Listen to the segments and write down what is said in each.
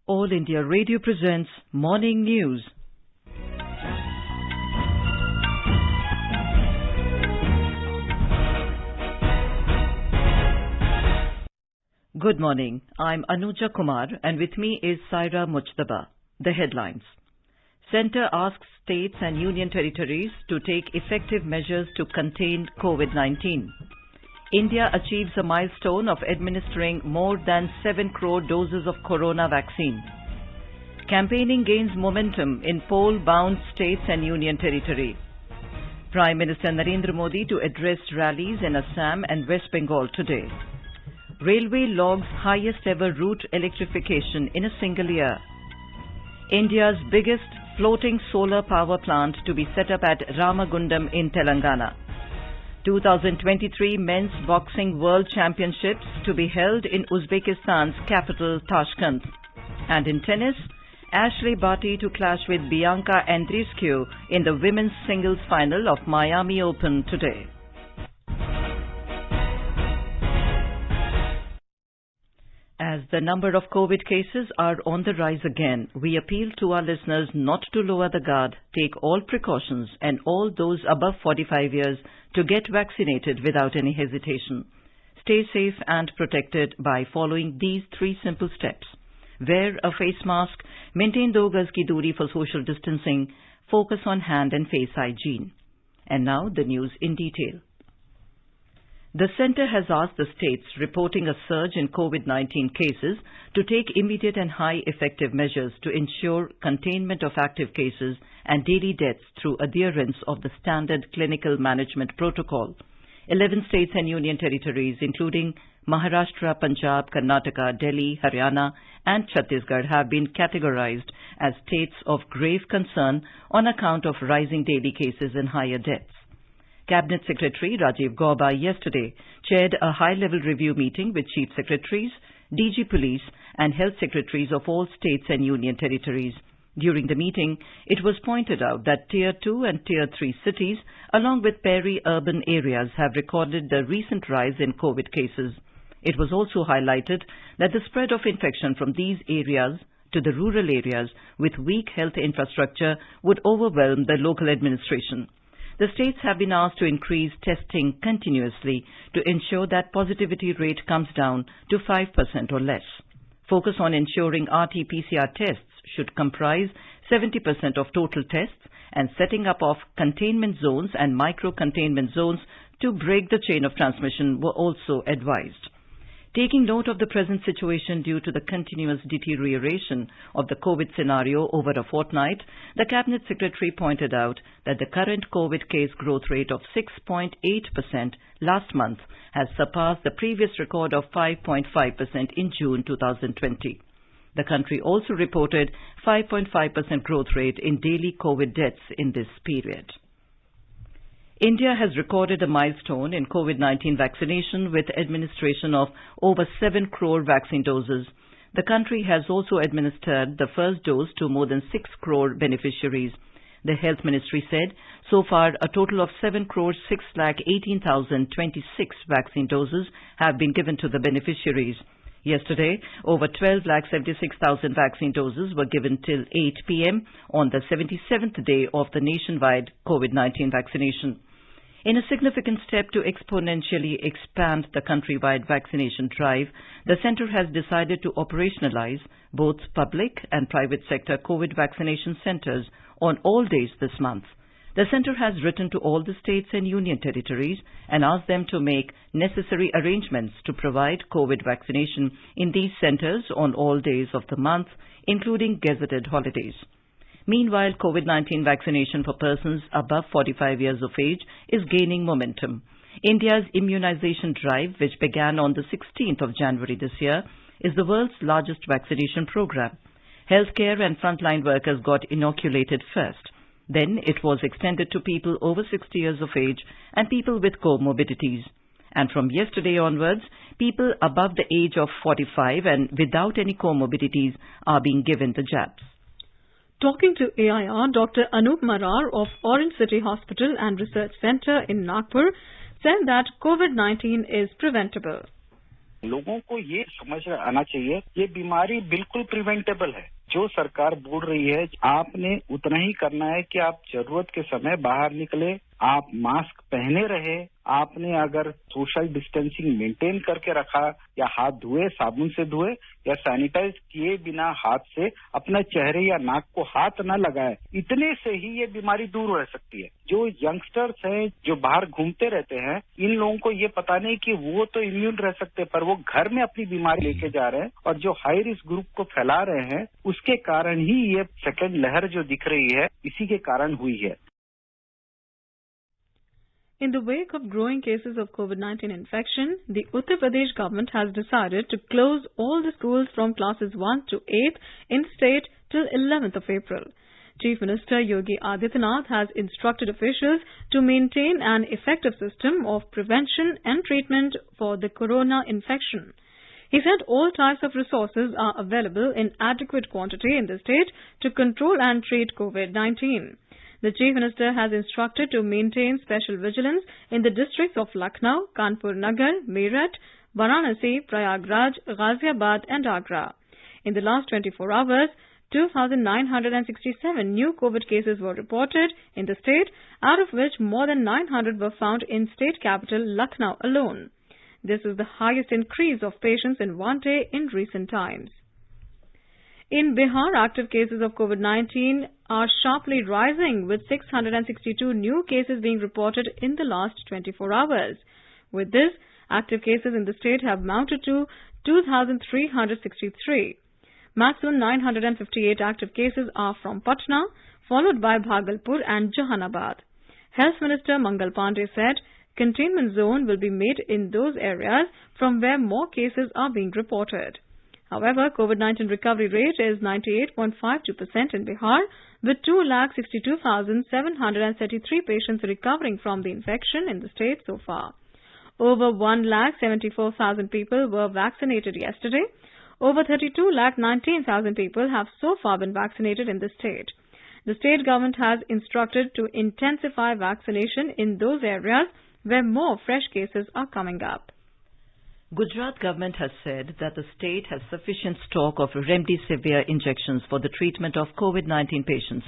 All India Radio presents Morning News. Good morning. I'm Anuja Kumar and with me is Saira Mujtaba. The headlines. Centre asks states and union territories to take effective measures to contain COVID-19. India achieves a milestone of administering more than 7 crore doses of corona vaccine. Campaigning gains momentum in poll-bound states and union territory. Prime Minister Narendra Modi to address rallies in Assam and West Bengal today. Railway logs highest ever route electrification in a single year. India's biggest floating solar power plant to be set up at Ramagundam in Telangana. 2023 Men's Boxing World Championships to be held in Uzbekistan's capital Tashkent. And in tennis, Ashley Barty to clash with Bianca Andreescu in the women's singles final of Miami Open today. As the number of COVID cases are on the rise again, we appeal to our listeners not to lower the guard, take all precautions, and all those above 45 years to get vaccinated without any hesitation. Stay safe and protected by following these 3 simple steps. Wear a face mask, maintain 2 gaz ki doori for social distancing, focus on hand and face hygiene. And now the news in detail. The centre has asked the states reporting a surge in COVID-19 cases to take immediate and high effective measures to ensure containment of active cases and daily deaths through adherence of the standard clinical management protocol. 11 states and union territories, including Maharashtra, Punjab, Karnataka, Delhi, Haryana and Chhattisgarh, have been categorized as states of grave concern on account of rising daily cases and higher deaths. Cabinet Secretary Rajiv Gauba yesterday chaired a high-level review meeting with Chief Secretaries, DG Police and Health Secretaries of all states and union territories. During the meeting, it was pointed out that Tier 2 and Tier 3 cities, along with peri-urban areas, have recorded the recent rise in COVID cases. It was also highlighted that the spread of infection from these areas to the rural areas with weak health infrastructure would overwhelm the local administration. The states have been asked to increase testing continuously to ensure that positivity rate comes down to 5% or less. Focus on ensuring RT-PCR tests should comprise 70% of total tests and setting up of containment zones and micro-containment zones to break the chain of transmission were also advised. Taking note of the present situation due to the continuous deterioration of the COVID scenario over a fortnight, the Cabinet Secretary pointed out that the current COVID case growth rate of 6.8% last month has surpassed the previous record of 5.5% in June 2020. The country also reported 5.5% growth rate in daily COVID deaths in this period. India has recorded a milestone in COVID-19 vaccination with administration of over 7 crore vaccine doses. The country has also administered the first dose to more than 6 crore beneficiaries. The Health Ministry said so far a total of 7,618,026 vaccine doses have been given to the beneficiaries. Yesterday, over 12,76,000 vaccine doses were given till 8 p.m. on the 77th day of the nationwide COVID-19 vaccination. In a significant step to exponentially expand the countrywide vaccination drive, the centre has decided to operationalize both public and private sector COVID vaccination centres on all days this month. The centre has written to all the states and union territories and asked them to make necessary arrangements to provide COVID vaccination in these centres on all days of the month, including gazetted holidays. Meanwhile, COVID-19 vaccination for persons above 45 years of age is gaining momentum. India's immunization drive, which began on the 16th of January this year, is the world's largest vaccination program. Healthcare and frontline workers got inoculated first. Then it was extended to people over 60 years of age and people with comorbidities. And from yesterday onwards, people above the age of 45 and without any comorbidities are being given the jabs. Talking to AIR, Dr. Anup Marar of Orange City Hospital and Research Centre in Nagpur said that COVID-19 is preventable. लोगों को ये समझ आना चाहिए ये बीमारी बिल्कुल preventable है। जो सरकार बोल रही है आपने उतना ही करना है कि आप जरूरत के समय बाहर निकले, आप मास्क पहने रहे, आपने अगर सोशल डिस्टेंसिंग मेंटेन करके रखा या हाथ धोए, साबुन से धोए या सैनिटाइज किए बिना हाथ से अपने चेहरे या नाक को हाथ न लगाए, इतने से ही ये बीमारी दूर रह सकती है। जो यंगस्टर्स हैं जो बाहर घूमते रहते हैं, इन लोगों को ये पता नहीं कि वो तो इम्यून रह सकते पर वो घर में अपनी बीमारी लेके जा रहे हैं और जो हाई रिस्क ग्रुप को फैला रहे हैं उसके कारण ही ये सेकेंड लहर जो दिख रही है इसी के कारण हुई है। In the wake of growing cases of COVID-19 infection, the Uttar Pradesh government has decided to close all the schools from classes 1 to 8 in the state till 11th of April. Chief Minister Yogi Adityanath has instructed officials to maintain an effective system of prevention and treatment for the corona infection. He said all types of resources are available in adequate quantity in the state to control and treat COVID-19. The Chief Minister has instructed to maintain special vigilance in the districts of Lucknow, Kanpur Nagar, Meerut, Varanasi, Prayagraj, Ghaziabad and Agra. In the last 24 hours, 2,967 new COVID cases were reported in the state, out of which more than 900 were found in state capital Lucknow alone. This is the highest increase of patients in one day in recent times. In Bihar, active cases of COVID-19 are sharply rising, with 662 new cases being reported in the last 24 hours. With this, active cases in the state have mounted to 2,363. Maximum 958 active cases are from Patna, followed by Bhagalpur and Jahanabad. Health Minister Mangal Pandey said containment zone will be made in those areas from where more cases are being reported. However, COVID-19 recovery rate is 98.52% in Bihar, with 2,62,733 patients recovering from the infection in the state so far. Over 1,74,000 people were vaccinated yesterday. Over 32,19,000 people have so far been vaccinated in the state. The state government has instructed to intensify vaccination in those areas where more fresh cases are coming up. Gujarat government has said that the state has sufficient stock of remdesivir injections for the treatment of COVID-19 patients.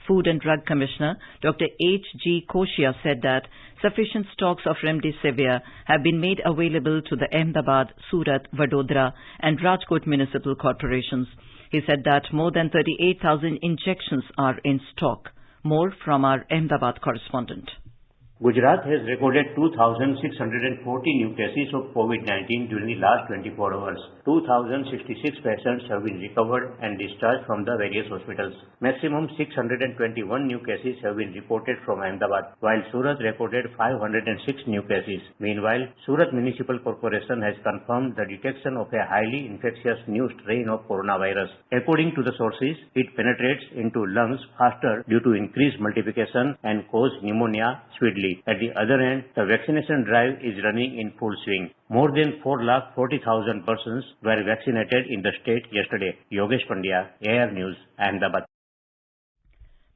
Food and Drug Commissioner Dr. H.G. Koshia said that sufficient stocks of remdesivir have been made available to the Ahmedabad, Surat, Vadodara and Rajkot municipal corporations. He said that more than 38,000 injections are in stock. More from our Ahmedabad correspondent. Gujarat has recorded 2,640 new cases of COVID-19 during the last 24 hours. 2,066 patients have been recovered and discharged from the various hospitals. Maximum 621 new cases have been reported from Ahmedabad, while Surat recorded 506 new cases. Meanwhile, Surat Municipal Corporation has confirmed the detection of a highly infectious new strain of coronavirus. According to the sources, it penetrates into lungs faster due to increased multiplication and causes pneumonia speedily. At the other end, the vaccination drive is running in full swing. More than 4,40,000 persons were vaccinated in the state yesterday. Yogesh Pandya, AR News, Ahmedabad.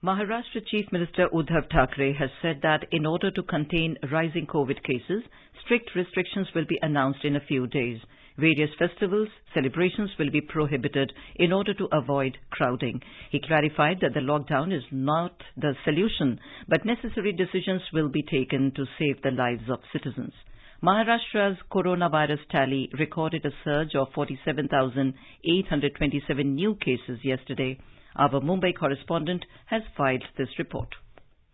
Maharashtra Chief Minister Uddhav Thackeray has said that in order to contain rising COVID cases, strict restrictions will be announced in a few days. Various festivals, celebrations will be prohibited in order to avoid crowding. He clarified that the lockdown is not the solution, but necessary decisions will be taken to save the lives of citizens. Maharashtra's coronavirus tally recorded a surge of 47,827 new cases yesterday. Our Mumbai correspondent has filed this report.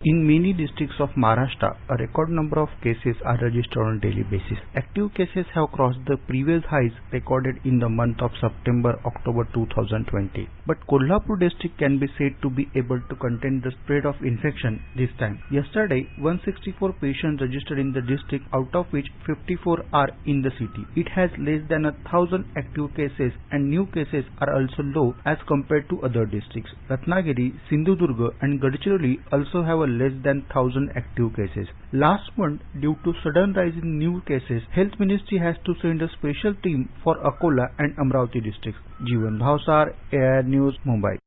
In many districts of Maharashtra, a record number of cases are registered on a daily basis. Active cases have crossed the previous highs recorded in the month of September-October 2020. But Kolhapur district can be said to be able to contain the spread of infection this time. Yesterday, 164 patients registered in the district, out of which 54 are in the city. It has less than 1,000 active cases and new cases are also low as compared to other districts. Ratnagiri, Sindhudurga and Gadchiroli also have less than 1,000 active cases. Last month, due to sudden rise in new cases, Health Ministry has to send a special team for Akola and Amravati districts. Jeevan Bhavsar, AR News, Mumbai.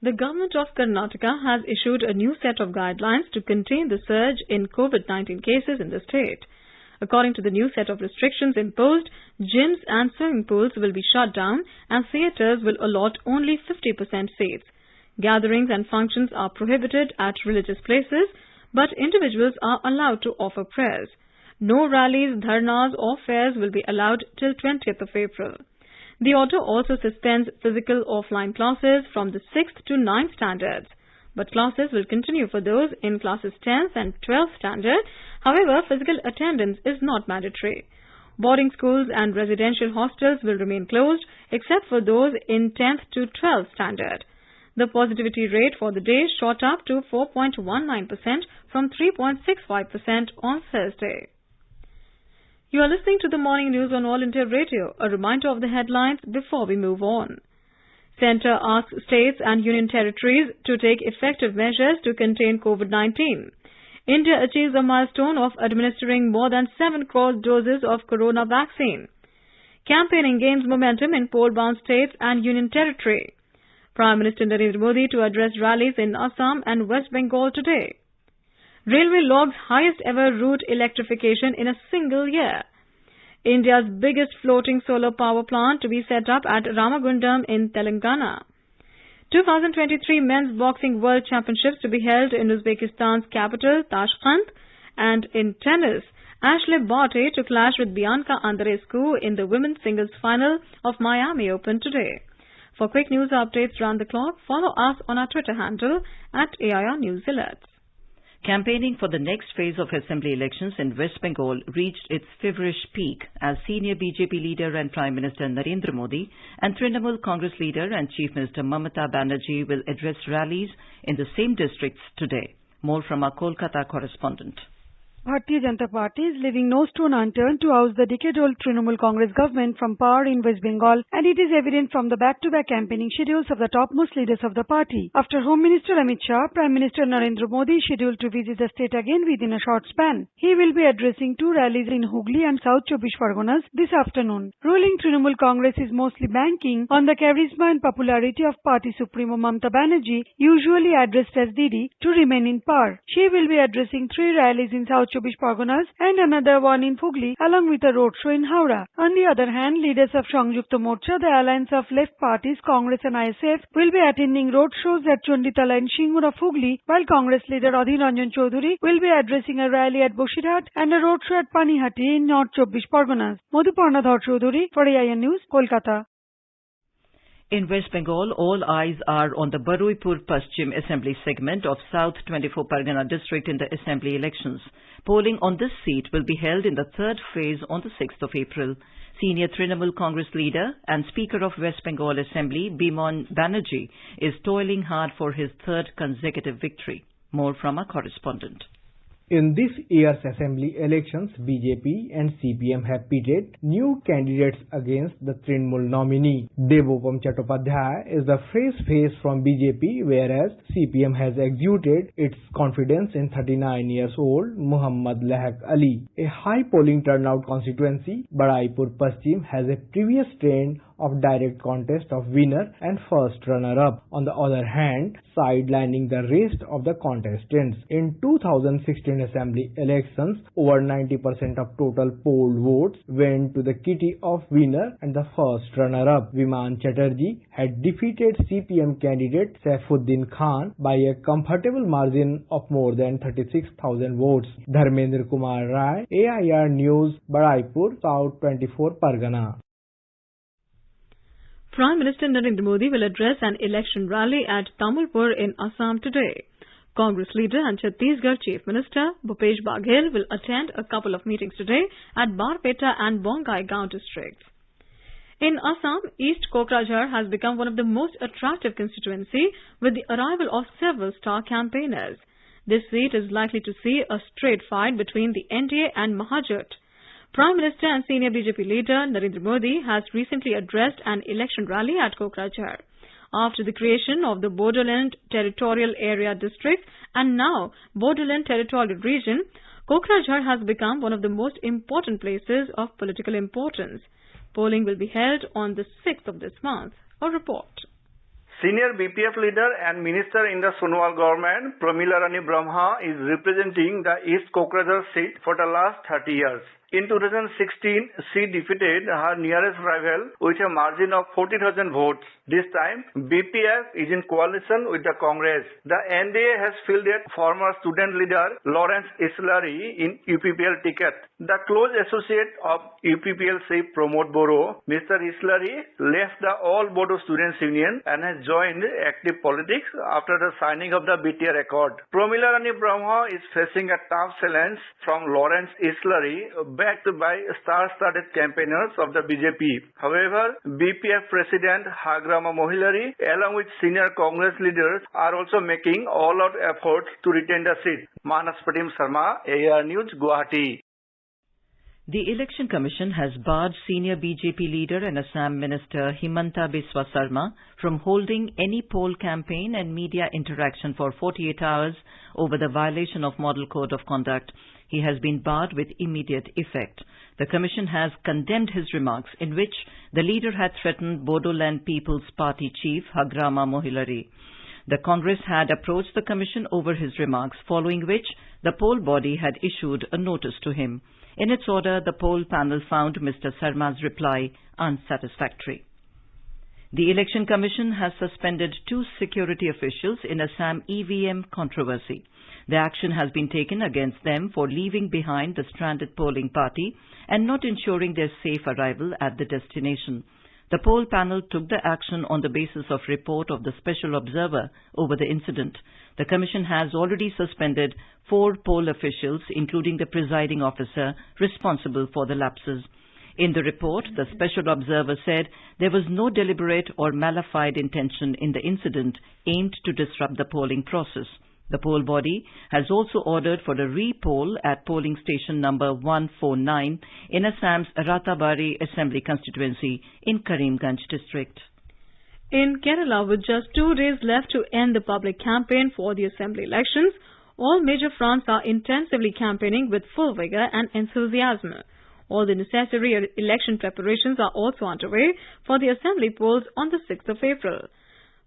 The government of Karnataka has issued a new set of guidelines to contain the surge in COVID-19 cases in the state. According to the new set of restrictions imposed, gyms and swimming pools will be shut down and theatres will allot only 50% seats. Gatherings and functions are prohibited at religious places, but individuals are allowed to offer prayers. No rallies, dharnas or fairs will be allowed till 20th of April. The order also suspends physical offline classes from the 6th to 9th standards, but classes will continue for those in classes 10th and 12th standard. However, physical attendance is not mandatory. Boarding schools and residential hostels will remain closed except for those in 10th to 12th standard. The positivity rate for the day shot up to 4.19% from 3.65% on Thursday. You are listening to the morning news on All India Radio. A reminder of the headlines before we move on. Centre asks states and union territories to take effective measures to contain COVID-19. India achieves a milestone of administering more than 7 crore doses of corona vaccine. Campaigning gains momentum in poll-bound states and union territory. Prime Minister Narendra Modi to address rallies in Assam and West Bengal today. Railway logs highest ever route electrification in a single year. India's biggest floating solar power plant to be set up at Ramagundam in Telangana. 2023 Men's Boxing World Championships to be held in Uzbekistan's capital, Tashkent. And in tennis, Ashley Barty to clash with Bianca Andreescu in the women's singles final of Miami Open today. For quick news updates round the clock, follow us on our Twitter handle @AIR News Alerts. Campaigning for the next phase of assembly elections in West Bengal reached its feverish peak as senior BJP leader and Prime Minister Narendra Modi and Trinamool Congress leader and Chief Minister Mamata Banerjee will address rallies in the same districts today. More from our Kolkata correspondent. Bharatiya Janata Party is leaving no stone unturned to oust the decade-old Trinamool Congress government from power in West Bengal, and it is evident from the back-to-back campaigning schedules of the topmost leaders of the party. After Home Minister Amit Shah, Prime Minister Narendra Modi is scheduled to visit the state again within a short span. He will be addressing 2 rallies in Hooghly and South Chobbish Parganas this afternoon. Ruling Trinamool Congress is mostly banking on the charisma and popularity of party supremo Mamata Banerjee, usually addressed as Didi, to remain in power. She will be addressing 3 rallies in South Chobbish Parganas and another one in Hooghly, along with a roadshow in Howrah. On the other hand, leaders of Sangyukta Morcha, the alliance of left parties Congress and ISF, will be attending roadshows at Chonditala and Shingur of Hooghly, while Congress leader Adhir Ranjan Chaudhary will be addressing a rally at Bosirhat and a roadshow at Panihati in North Chobbish Parganas. Madhuparna Dhar Chaudhary for AIR News, Kolkata. In West Bengal, all eyes are on the Baruipur Paschim Assembly segment of South 24 Pargana district in the Assembly elections. Polling on this seat will be held in the third phase on the 6th of April. Senior Trinamool Congress leader and Speaker of West Bengal Assembly, Bimon Banerjee, is toiling hard for his third consecutive victory. More from our correspondent. In this year's assembly elections, BJP and CPM have pitted new candidates against the Trinamool nominee. Devopam Chattopadhyay is the fresh face from BJP, whereas CPM has exuded its confidence in 39-year-old Muhammad Lahak Ali. A high polling turnout constituency, Baraipur Paschim has a previous trend of direct contest of winner and first runner-up. On the other hand, sidelining the rest of the contestants. In 2016 assembly elections, over 90% of total polled votes went to the kitty of winner and the first runner-up. Viman Chatterjee had defeated CPM candidate Saifuddin Khan by a comfortable margin of more than 36,000 votes. Dharmendra Kumar Rai, AIR News, Baraipur, South 24 Pargana. Prime Minister Narendra Modi will address an election rally at Tamulpur in Assam today. Congress leader and Chhattisgarh Chief Minister Bhupesh Baghel will attend a couple of meetings today at Barpeta and Bongaigaon districts. In Assam, East Kokrajhar has become one of the most attractive constituency with the arrival of several star campaigners. This seat is likely to see a straight fight between the NDA and Mahajot. Prime Minister and senior BJP leader Narendra Modi has recently addressed an election rally at Kokrajhar. After the creation of the Bodoland Territorial Area District and now Bodoland Territorial Region, Kokrajhar has become one of the most important places of political importance. Polling will be held on the 6th of this month. A report. Senior BPF leader and minister in the Sonowal government, Pramila Rani Brahma, is representing the East Kokrajhar seat for the last 30 years. In 2016, she defeated her nearest rival with a margin of 40,000 votes. This time, BPF is in coalition with the Congress. The NDA has fielded former student leader Lawrence Islary in UPPL ticket. The close associate of UPPL chief Pramod Boro, Mr. Islary left the All Bodo Students Union and has joined active politics after the signing of the BTR Accord. Promila Rani Brahma is facing a tough challenge from Lawrence Islary, backed by star-studded campaigners of the BJP. However, BPF President Hagrama Mohilari, along with senior Congress leaders, are also making all-out efforts to retain the seat. Manas Pratim Sharma, AR News, Guwahati. The Election Commission has barred senior BJP leader and Assam Minister Himanta Biswa Sarma from holding any poll campaign and media interaction for 48 hours over the violation of Model Code of Conduct. He has been barred with immediate effect. The Commission has condemned his remarks in which the leader had threatened Bodoland People's Party chief Hagrama Mohilari. The Congress had approached the Commission over his remarks, following which the poll body had issued a notice to him. In its order, the poll panel found Mr. Sarma's reply unsatisfactory. The Election Commission has suspended 2 security officials in Assam EVM controversy. The action has been taken against them for leaving behind the stranded polling party and not ensuring their safe arrival at the destination. The poll panel took the action on the basis of report of the special observer over the incident. The Commission has already suspended 4 poll officials, including the presiding officer responsible for the lapses. In the report, the special observer said there was no deliberate or malafide intention in the incident aimed to disrupt the polling process. The poll body has also ordered for a re-poll at polling station number 149 in Assam's Ratabari Assembly constituency in Karimganj district. In Kerala, with just 2 days left to end the public campaign for the assembly elections, all major fronts are intensively campaigning with full vigour and enthusiasm. All the necessary election preparations are also underway for the assembly polls on the 6th of April.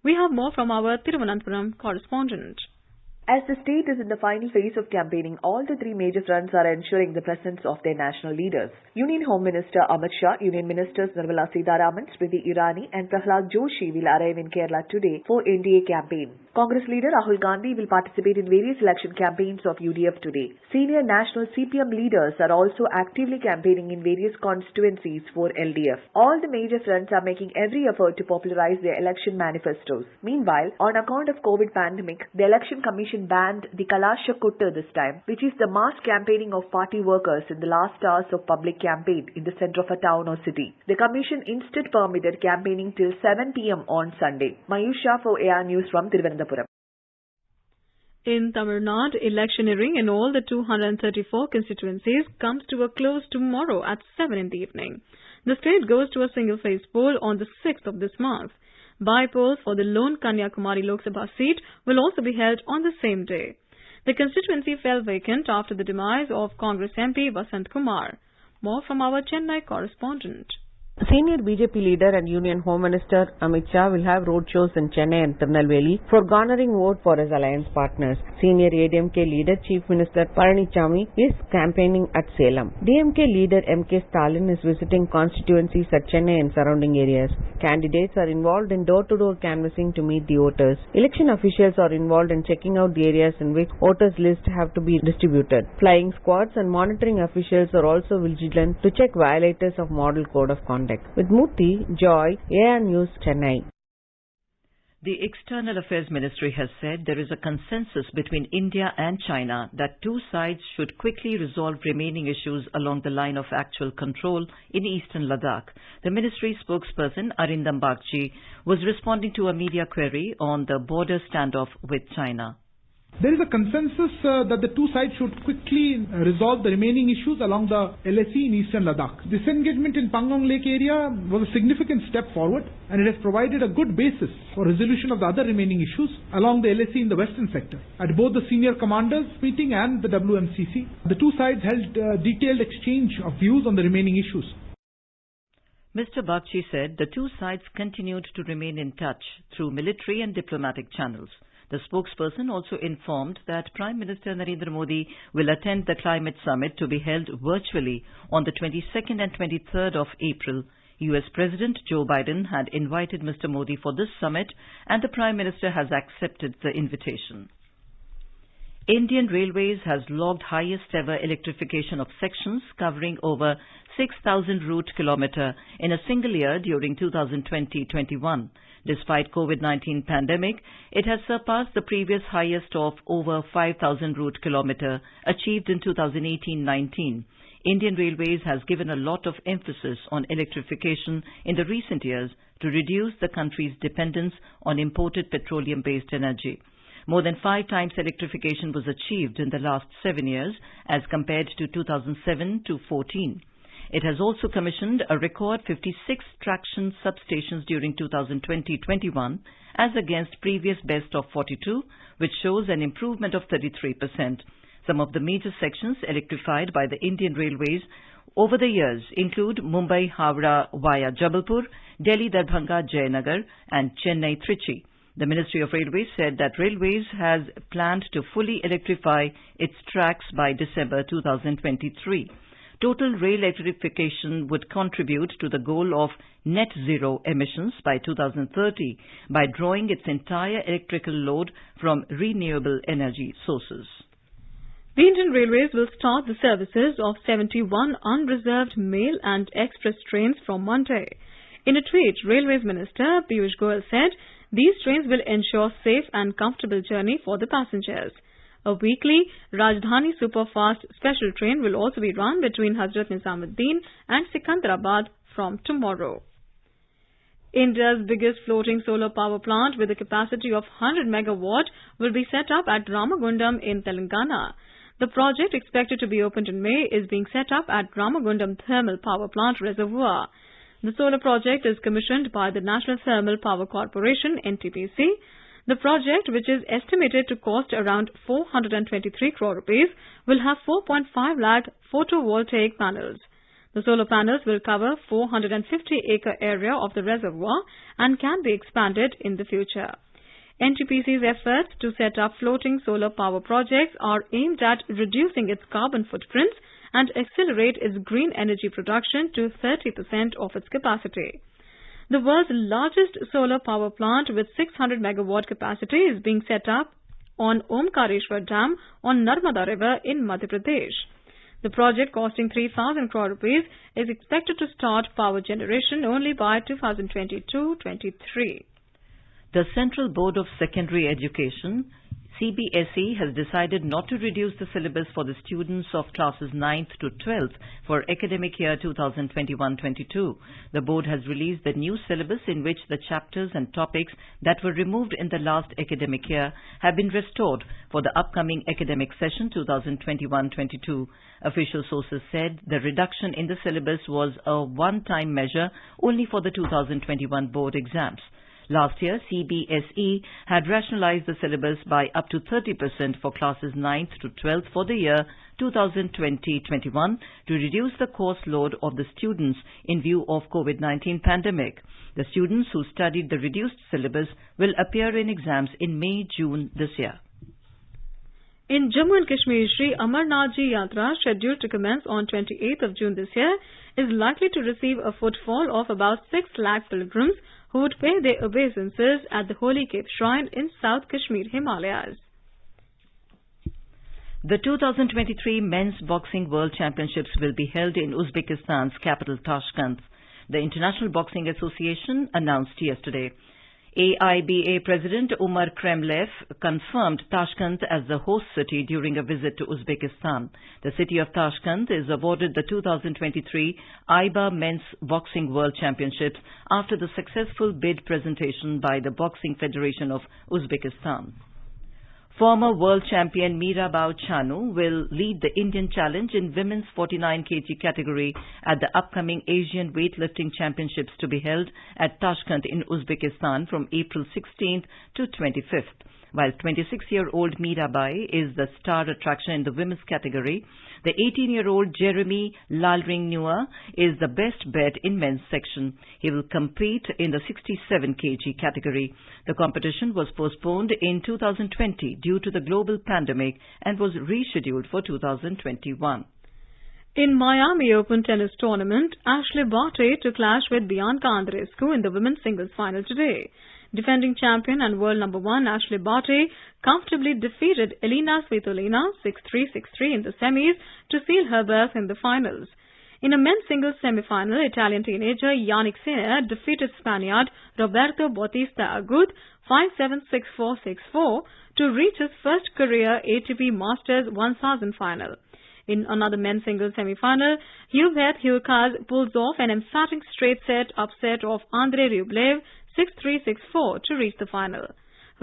We have more from our Thiruvananthapuram correspondent. As the state is in the final phase of campaigning, all the 3 major fronts are ensuring the presence of their national leaders. Union Home Minister Amit Shah, Union Ministers Nirmala Sitharaman, Smriti Irani and Prahlad Joshi will arrive in Kerala today for NDA campaign. Congress leader Rahul Gandhi will participate in various election campaigns of UDF today. Senior national CPM leaders are also actively campaigning in various constituencies for LDF. All the major fronts are making every effort to popularize their election manifestos. Meanwhile, on account of COVID pandemic, the Election Commission banned the Kalasha Kutta this time, which is the mass campaigning of party workers in the last hours of public campaign in the center of a town or city. The Commission instead permitted campaigning till 7 p.m. on Sunday. Mayusha for AR News from Thiruvananthapuram. In Tamil Nadu, electioneering in all the 234 constituencies comes to a close tomorrow at 7 in the evening. The state goes to a single-phase poll on the 6th of this month. By-polls for the lone Kanyakumari Lok Sabha seat will also be held on the same day. The constituency fell vacant after the demise of Congress MP Vasant Kumar. More from our Chennai correspondent. Senior BJP leader and Union Home Minister Amit Shah will have roadshows in Chennai and Tirunelveli for garnering vote for his alliance partners. Senior ADMK leader Chief Minister Palanichami is campaigning at Salem. DMK leader MK Stalin is visiting constituencies at Chennai and surrounding areas. Candidates are involved in door-to-door canvassing to meet the voters. Election officials are involved in checking out the areas in which voters' lists have to be distributed. Flying squads and monitoring officials are also vigilant to check violators of Model Code of Conduct. With Murthy, Joy, AR News, Chennai. The External Affairs Ministry has said there is a consensus between India and China that 2 sides should quickly resolve remaining issues along the line of actual control in eastern Ladakh. The ministry spokesperson Arindam Bagchi was responding to a media query on the border standoff with China. There is a consensus that the 2 sides should quickly resolve the remaining issues along the LAC in eastern Ladakh. This engagement in Pangong Lake area was a significant step forward, and it has provided a good basis for resolution of the other remaining issues along the LAC in the western sector. At both the senior commanders meeting and the WMCC, the 2 sides held detailed exchange of views on the remaining issues. Mr. Bagchi said the 2 sides continued to remain in touch through military and diplomatic channels. The spokesperson also informed that Prime Minister Narendra Modi will attend the climate summit to be held virtually on the 22nd and 23rd of April. US President Joe Biden had invited Mr. Modi for this summit, and the Prime Minister has accepted the invitation. Indian Railways has logged highest ever electrification of sections covering over 6,000 route kilometre in a single year during 2020-21. Despite COVID-19 pandemic, it has surpassed the previous highest of over 5,000 route kilometre achieved in 2018-19. Indian Railways has given a lot of emphasis on electrification in the recent years to reduce the country's dependence on imported petroleum-based energy. More than 5 times electrification was achieved in the last 7 years as compared to 2007-14. It has also commissioned a record 56 traction substations during 2020-21 as against previous best of 42, which shows an improvement of 33%. Some of the major sections electrified by the Indian Railways over the years include Mumbai-Howrah via Jabalpur, Delhi-Darbhanga-Jayanagar and Chennai-Trichy. The Ministry of Railways said that Railways has planned to fully electrify its tracks by December 2023. Total rail electrification would contribute to the goal of net zero emissions by 2030 by drawing its entire electrical load from renewable energy sources. The Indian Railways will start the services of 71 unreserved mail and express trains from Monday. In a tweet, Railways Minister Piyush Goyal said these trains will ensure safe and comfortable journey for the passengers. A weekly Rajdhani Superfast special train will also be run between Hazrat Nizamuddin and Sikandrabad from tomorrow. India's biggest floating solar power plant with a capacity of 100 megawatt will be set up at Ramagundam in Telangana. The project, expected to be opened in May, is being set up at Ramagundam Thermal Power Plant Reservoir. The solar project is commissioned by the National Thermal Power Corporation, NTPC. The project, which is estimated to cost around 423 crore rupees, will have 4.5 lakh photovoltaic panels. The solar panels will cover 450-acre area of the reservoir and can be expanded in the future. NTPC's efforts to set up floating solar power projects are aimed at reducing its carbon footprints and accelerate its green energy production to 30% of its capacity. The world's largest solar power plant with 600 megawatt capacity is being set up on Omkareshwar Dam on Narmada River in Madhya Pradesh. The project, costing 3,000 crore rupees, is expected to start power generation only by 2022-23. The Central Board of Secondary Education, CBSE, has decided not to reduce the syllabus for the students of classes 9th to 12th for academic year 2021-22. The board has released the new syllabus in which the chapters and topics that were removed in the last academic year have been restored for the upcoming academic session 2021-22. Official sources said the reduction in the syllabus was a one-time measure only for the 2021 board exams. Last year, CBSE had rationalized the syllabus by up to 30% for classes 9th to 12th for the year 2020-21 to reduce the course load of the students in view of COVID-19 pandemic. The students who studied the reduced syllabus will appear in exams in May-June this year. In Jammu and Kashmir, Shri Amarnath Ji Yatra, scheduled to commence on 28th of June this year, is likely to receive a footfall of about 6 lakh pilgrims who would pay their obeisances at the Holy Cape Shrine in South Kashmir Himalayas. The 2023 Men's Boxing World Championships will be held in Uzbekistan's capital Tashkent. The International Boxing Association announced yesterday. AIBA President Umar Kremlev confirmed Tashkent as the host city during a visit to Uzbekistan. The city of Tashkent is awarded the 2023 IBA Men's Boxing World Championships after the successful bid presentation by the Boxing Federation of Uzbekistan. Former world champion Meerabao Chanu will lead the Indian challenge in women's 49 kg category at the upcoming Asian Weightlifting Championships to be held at Tashkent in Uzbekistan from April 16th to 25th. While 26-year-old Meerabai is the star attraction in the women's category, the 18-year-old Jeremy Lalring-Nua is the best bet in men's section. He will compete in the 67 kg category. The competition was postponed in 2020 due to the global pandemic and was rescheduled for 2021. In Miami Open tennis tournament, Ashley Barty to clash with Bianca Andreescu in the women's singles final today. Defending champion and world number 1 Ashley Barty comfortably defeated Elina Svitolina 6-3, 6-3 in the semis to seal her berth in the finals. In a men's singles semi-final, Italian teenager Yannick Sinner defeated Spaniard Roberto Bautista Agut 5-7, 6-4, 6-4 to reach his first career ATP Masters 1000 final. In another men's singles semi-final, Hubert Hurkacz pulls off an emphatic straight-set upset of Andrei Rublev 6-3, 6-4 to reach the final.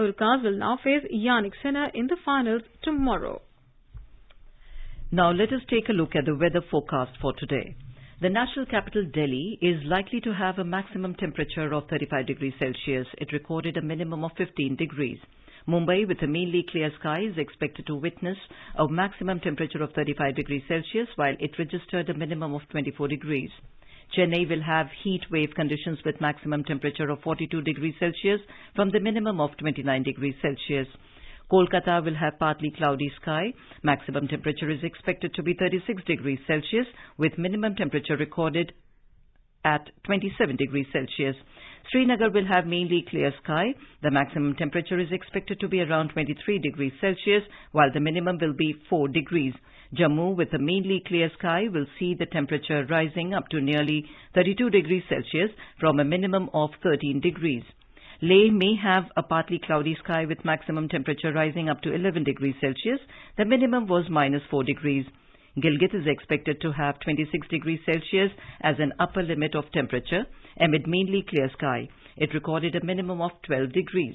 Hurkacz will now face Yannick Sinner in the finals tomorrow. Now let us take a look at the weather forecast for today. The national capital Delhi is likely to have a maximum temperature of 35 degrees Celsius. It recorded a minimum of 15 degrees. Mumbai, with a mainly clear sky, is expected to witness a maximum temperature of 35 degrees Celsius, while it registered a minimum of 24 degrees. Chennai will have heat wave conditions with maximum temperature of 42 degrees Celsius from the minimum of 29 degrees Celsius. Kolkata will have partly cloudy sky. Maximum temperature is expected to be 36 degrees Celsius with minimum temperature recorded at 27 degrees Celsius. Srinagar will have mainly clear sky. The maximum temperature is expected to be around 23 degrees Celsius, while the minimum will be 4 degrees. Jammu, with a mainly clear sky, will see the temperature rising up to nearly 32 degrees Celsius from a minimum of 13 degrees. Leh may have a partly cloudy sky with maximum temperature rising up to 11 degrees Celsius. The minimum was -4 degrees. Gilgit is expected to have 26 degrees Celsius as an upper limit of temperature amid mainly clear sky. It recorded a minimum of 12 degrees.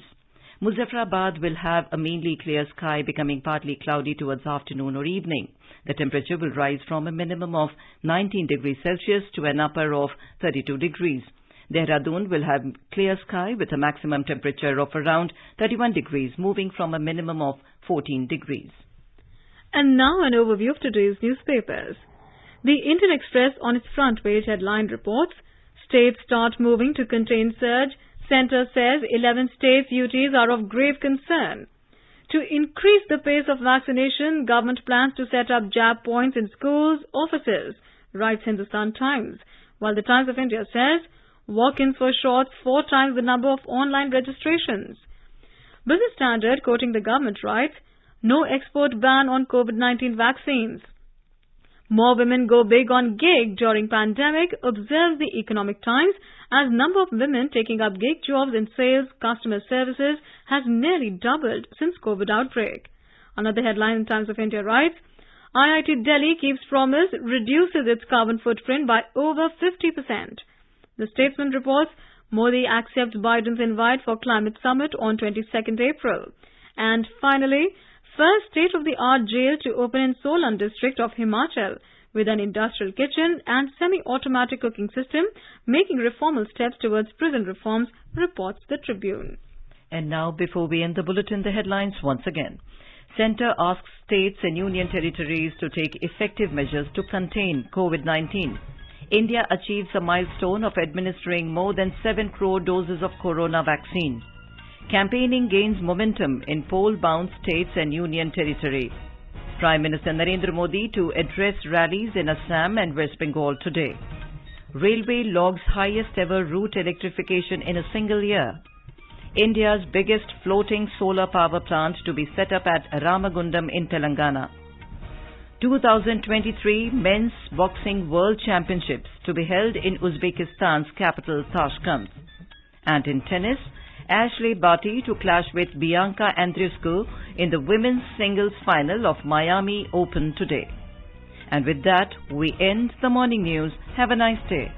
Muzaffarabad will have a mainly clear sky becoming partly cloudy towards afternoon or evening. The temperature will rise from a minimum of 19 degrees Celsius to an upper of 32 degrees. Dehradun will have clear sky with a maximum temperature of around 31 degrees, moving from a minimum of 14 degrees. And now an overview of today's newspapers. The Indian Express on its front page headline reports, States start moving to contain surge. Centre says 11 states' UTs are of grave concern. To increase the pace of vaccination, government plans to set up jab points in schools, offices, writes Hindustan Times. While the Times of India says, walk-ins for shots 4 times the number of online registrations. Business Standard, quoting the government, writes, no export ban on COVID-19 vaccines. More women go big on gig during pandemic, observes the Economic Times, as number of women taking up gig jobs in sales, customer services has nearly doubled since COVID outbreak. Another headline in Times of India writes, IIT Delhi keeps promise, reduces its carbon footprint by over 50%. The Statesman reports, Modi accepts Biden's invite for climate summit on 22nd April. And finally, first state-of-the-art jail to open in Solan district of Himachal with an industrial kitchen and semi-automatic cooking system, making reformal steps towards prison reforms, reports the Tribune. And now, before we end the bulletin, the headlines once again. Centre asks states and union territories to take effective measures to contain COVID-19. India achieves a milestone of administering more than 7 crore doses of corona vaccine. Campaigning gains momentum in poll-bound states and union territory. Prime Minister Narendra Modi to address rallies in Assam and West Bengal today. Railway logs highest ever route electrification in a single year. India's biggest floating solar power plant to be set up at Ramagundam in Telangana. 2023 Men's Boxing World Championships to be held in Uzbekistan's capital Tashkent. And in tennis, Ashley Barty to clash with Bianca Andreescu in the women's singles final of Miami Open today. And with that, we end the morning news. Have a nice day.